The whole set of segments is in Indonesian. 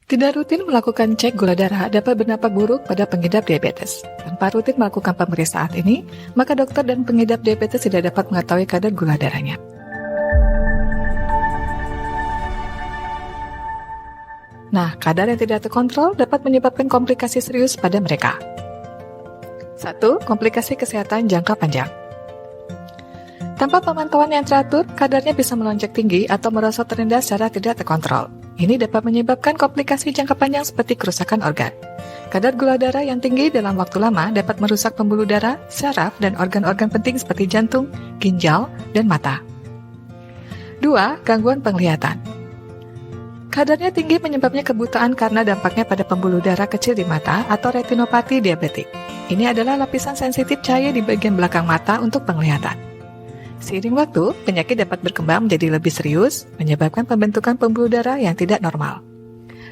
Tidak rutin melakukan cek gula darah dapat berdampak buruk pada pengidap diabetes. Tanpa rutin melakukan pemeriksaan ini, maka dokter dan pengidap diabetes tidak dapat mengetahui kadar gula darahnya. Nah, kadar yang tidak terkontrol dapat menyebabkan komplikasi serius pada mereka. 1. Komplikasi kesehatan jangka panjang. Tanpa pemantauan yang teratur, kadarnya bisa melonjak tinggi atau merosot terendah secara tidak terkontrol. Ini dapat menyebabkan komplikasi jangka panjang seperti kerusakan organ. Kadar gula darah yang tinggi dalam waktu lama dapat merusak pembuluh darah, saraf, dan organ-organ penting seperti jantung, ginjal, dan mata. 2. Gangguan penglihatan. Kadarnya tinggi menyebabnya kebutaan karena dampaknya pada pembuluh darah kecil di mata atau retinopati diabetik. Ini adalah lapisan sensitif cahaya di bagian belakang mata untuk penglihatan. Seiring waktu, penyakit dapat berkembang menjadi lebih serius, menyebabkan pembentukan pembuluh darah yang tidak normal.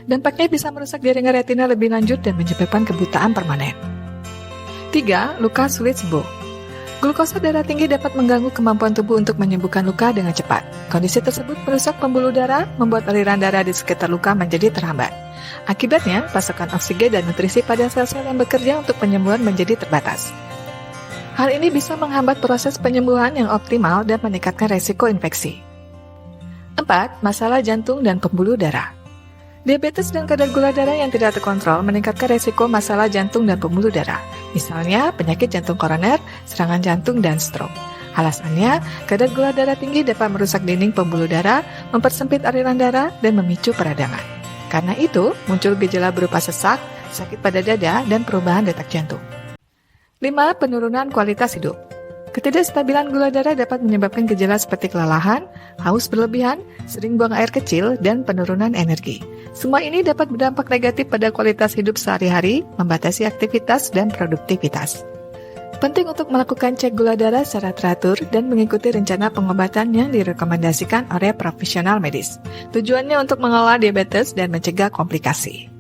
Dampaknya bisa merusak jaringan retina lebih lanjut dan menyebabkan kebutaan permanen. 3. Luka sulit sembuh. Glukosa darah tinggi dapat mengganggu kemampuan tubuh untuk menyembuhkan luka dengan cepat. Kondisi tersebut merusak pembuluh darah, membuat aliran darah di sekitar luka menjadi terhambat. Akibatnya, pasokan oksigen dan nutrisi pada sel-sel yang bekerja untuk penyembuhan menjadi terbatas. Hal ini bisa menghambat proses penyembuhan yang optimal dan meningkatkan resiko infeksi. 4. Masalah jantung dan pembuluh darah. Diabetes dan kadar gula darah yang tidak terkontrol meningkatkan resiko masalah jantung dan pembuluh darah. Misalnya, penyakit jantung koroner, serangan jantung, dan stroke. Alasannya, kadar gula darah tinggi dapat merusak dinding pembuluh darah, mempersempit aliran darah, dan memicu peradangan. Karena itu, muncul gejala berupa sesak, sakit pada dada, dan perubahan detak jantung. 5. Penurunan kualitas hidup. Ketidakstabilan gula darah dapat menyebabkan gejala seperti kelelahan, haus berlebihan, sering buang air kecil, dan penurunan energi. Semua ini dapat berdampak negatif pada kualitas hidup sehari-hari, membatasi aktivitas dan produktivitas. Penting untuk melakukan cek gula darah secara teratur dan mengikuti rencana pengobatan yang direkomendasikan oleh profesional medis. Tujuannya untuk mengelola diabetes dan mencegah komplikasi.